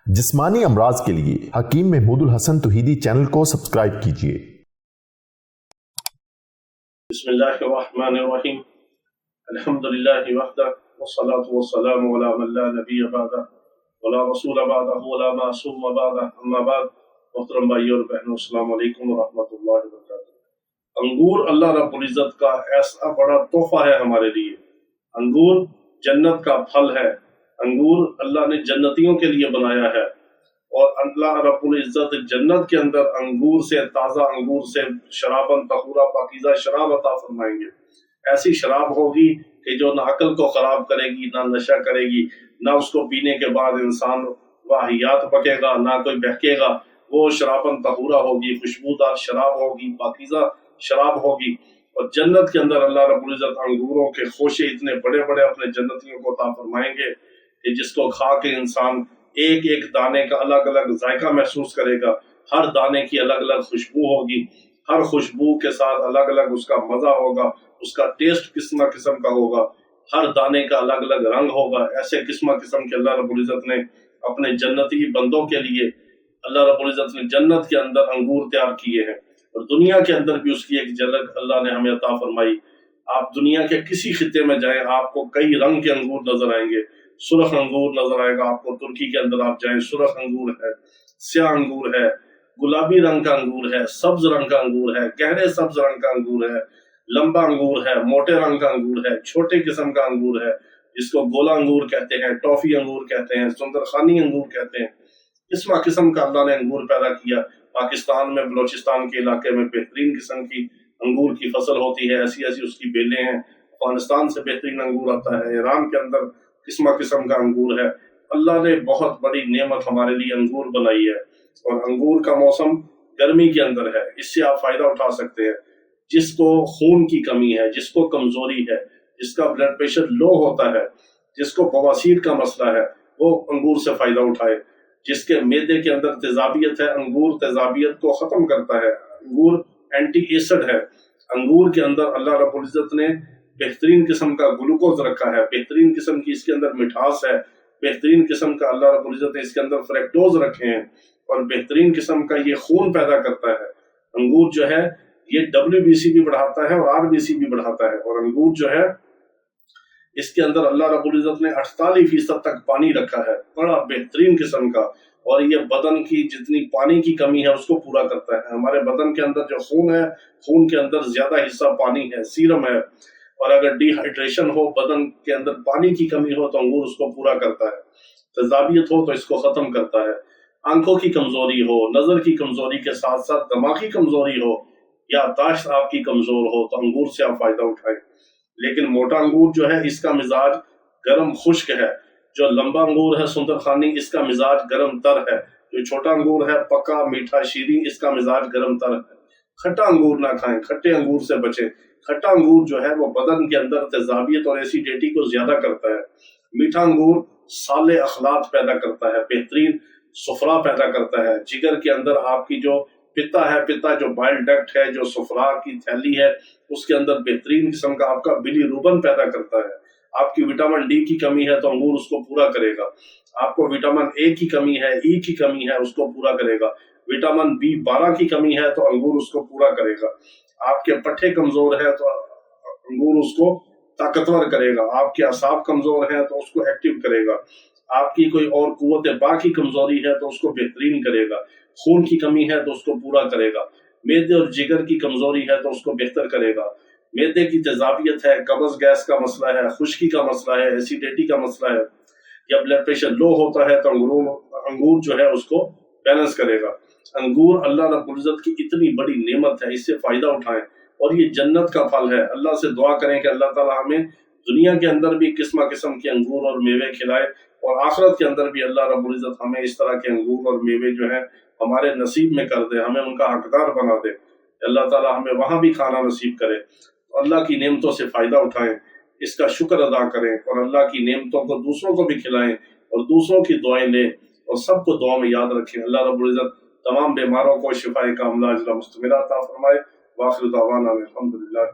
جسمانی امراض کے لیے حکیم محمود الحسن توحیدی چینل کو سبسکرائب کیجیے۔ بسم اللہ الرحمن الرحیم، الحمدللہ وحدہ والصلاة والسلام علی من لا نبی بعدہ ولا رسول بعدہ ولا معصوم بعدہ، اما بعد۔ محترم بھائی اور بہنوں، السلام علیکم ورحمۃ اللہ وبرکاتہ۔ انگور اللہ رب العزت کا ایسا بڑا تحفہ ہے ہمارے لیے۔ انگور جنت کا پھل ہے۔ انگور اللہ نے جنتیوں کے لیے بنایا ہے، اور اللہ رب العزت جنت کے اندر انگور سے، تازہ انگور سے شرابن طہورا پاکیزہ شراب عطا فرمائیں گے۔ ایسی شراب ہوگی کہ جو نہ عقل کو خراب کرے گی، نہ نشہ کرے گی، نہ اس کو پینے کے بعد انسان واہیات بکے گا، نہ کوئی بہکے گا۔ وہ شرابن طہورا ہوگی، خوشبودار شراب ہوگی، پاکیزہ شراب ہوگی۔ اور جنت کے اندر اللہ رب العزت انگوروں کے خوشے اتنے بڑے بڑے اپنے جنتیوں کو عطا فرمائیں گے کہ جس کو کھا کے انسان ایک ایک دانے کا الگ الگ ذائقہ محسوس کرے گا۔ ہر دانے کی الگ الگ خوشبو ہوگی، ہر خوشبو کے ساتھ الگ الگ اس کا مزہ ہوگا، اس کا ٹیسٹ قسم کا ہوگا، ہر دانے کا الگ الگ رنگ ہوگا۔ ایسے قسم کے اللہ رب العزت نے اپنے جنتی بندوں کے لیے، اللہ رب العزت نے جنت کے اندر انگور تیار کیے ہیں، اور دنیا کے اندر بھی اس کی ایک جھلک اللہ نے ہمیں عطا فرمائی۔ آپ دنیا کے کسی خطے میں جائیں، آپ کو کئی رنگ کے انگور نظر آئیں گے۔ سرخ انگور نظر آئے گا آپ کو، ترکی کے اندر آپ جائیں سرخ انگور ہے، سیاہ انگور ہے، گلابی رنگ کا انگور ہے، سبز رنگ کا انگور ہے، گہرے سبز رنگ کا انگور ہے، لمبا انگور ہے، موٹے رنگ کا انگور ہے، چھوٹے قسم کا انگور ہے جس کو گولا انگور کہتے ہیں، ٹافی انگور کہتے ہیں، سندرخانی انگور کہتے ہیں۔ قسم کا اللہ نے انگور پیدا کیا۔ پاکستان میں بلوچستان کے علاقے میں بہترین قسم کی انگور کی فصل ہوتی ہے، ایسی ایسی اس کی بیلیں ہیں۔ افغانستان سے بہترین انگور آتا ہے، ایران کے اندر قسم کا انگور ہے۔ اللہ نے بہت بڑی نعمت ہمارے لیے انگور بنائی ہے، اور انگور کا موسم گرمی کے اندر ہے۔ اس سے آپ فائدہ اٹھا سکتے ہیں۔ جس کو خون کی کمی ہے، جس کو کمزوری ہے، جس کا بلڈ پریشر لو ہوتا ہے، جس کو بواسیر کا مسئلہ ہے، وہ انگور سے فائدہ اٹھائے۔ جس کے معدے کے اندر تیزابیت ہے، انگور تیزابیت کو ختم کرتا ہے۔ انگور اینٹی ایسڈ ہے۔ انگور کے اندر اللہ رب العزت نے بہترین قسم کا گلوکوز رکھا ہے، بہترین قسم کی اس کے اندر مٹھاس ہے، بہترین قسم کا اللہ رب العزت نے اس کے اندر فریکٹوز رکھے ہیں، اور بہترین قسم کا یہ خون پیدا کرتا ہے۔ انگور جو ہے یہ WBC بھی بڑھاتا ہے اور RBC بھی بڑھاتا ہے۔ اور انگور جو ہے اس کے اندر اللہ رب العزت نے 48% تک پانی رکھا ہے، بڑا بہترین قسم کا، اور یہ بدن کی جتنی پانی کی کمی ہے اس کو پورا کرتا ہے۔ ہمارے بدن کے اندر جو خون ہے، خون کے اندر زیادہ حصہ پانی ہے، سیرم ہے، اور اگر ڈی ہائیڈریشن ہو، بدن کے اندر پانی کی کمی ہو تو انگور اس کو پورا کرتا ہے۔ تیزابیت ہو تو اس کو ختم کرتا ہے۔ آنکھوں کی کمزوری ہو، نظر کی کمزوری کے ساتھ ساتھ دماغی کمزوری ہو، یا یادداشت آپ کی کمزور ہو، تو انگور سے آپ فائدہ اٹھائیں۔ لیکن موٹا انگور جو ہے اس کا مزاج گرم خشک ہے۔ جو لمبا انگور ہے سندرخانی، اس کا مزاج گرم تر ہے۔ جو چھوٹا انگور ہے پکا میٹھا شیریں، اس کا مزاج گرم تر ہے۔ کھٹا انگور نہ کھائیں، کھٹے انگور سے بچیں۔ کھٹا انگور جو ہے وہ بدن کے اندر تیزابیت اور ایسیڈیٹی کو زیادہ کرتا ہے۔ میٹھا انگور صالح اخلاق پیدا کرتا ہے، بہترین صفرا پیدا کرتا ہے۔ جگر کے اندر آپ کی جو پتا جو بائل ڈکٹ ہے، جو صفرا کی تھیلی ہے، اس کے اندر بہترین قسم کا آپ کا بلی روبن پیدا کرتا ہے۔ آپ کی وٹامن D کی کمی ہے تو انگور اس کو پورا کرے گا۔ آپ کو وٹامن A کی کمی ہے، E کی کمی ہے، اس کو پورا کرے گا۔ وٹامن B12 کی کمی ہے تو انگور اس کو پورا کرے گا۔ آپ کے پٹھے کمزور ہے تو انگور اس کو طاقتور کرے گا۔ آپ کے اعصاب کمزور ہیں تو اس کو ایکٹیو کرے گا۔ آپ کی کوئی اور قوت با کی کمزوری ہے تو اس کو بہترین کرے گا۔ خون کی کمی ہے تو اس کو پورا کرے گا۔ معدے اور جگر کی کمزوری ہے تو اس کو بہتر کرے گا۔ معدے کی تیزابیت ہے، قبض گیس کا مسئلہ ہے، خشکی کا مسئلہ ہے، ایسیڈیٹی کا مسئلہ ہے، یا بلڈ پریشر لو ہوتا ہے تو انگور جو ہے اس کو بیلنس کرے گا۔ انگور اللہ رب العزت کی اتنی بڑی نعمت ہے، اس سے فائدہ اٹھائیں، اور یہ جنت کا پھل ہے۔ اللہ سے دعا کریں کہ اللہ تعالی ہمیں دنیا کے اندر بھی قسم کے انگور اور میوے کھلائے، اور آخرت کے اندر بھی اللہ رب العزت ہمیں اس طرح کے انگور اور میوے جو ہیں ہمارے نصیب میں کر دے، ہمیں ان کا حقدار بنا دے۔ اللہ تعالی ہمیں وہاں بھی کھانا نصیب کرے۔ اللہ کی نعمتوں سے فائدہ اٹھائیں، اس کا شکر ادا کریں، اور اللہ کی نعمتوں کو دوسروں کو بھی کھلائیں، اور دوسروں کی دعائیں لیں، اور سب کو دعا میں یاد رکھیں۔ اللہ رب العزت تمام بیماروں کو شفائے کاملہ عاجلہ مستمرہ عطا فرمائے۔ وآخر دعوانا الحمدللہ۔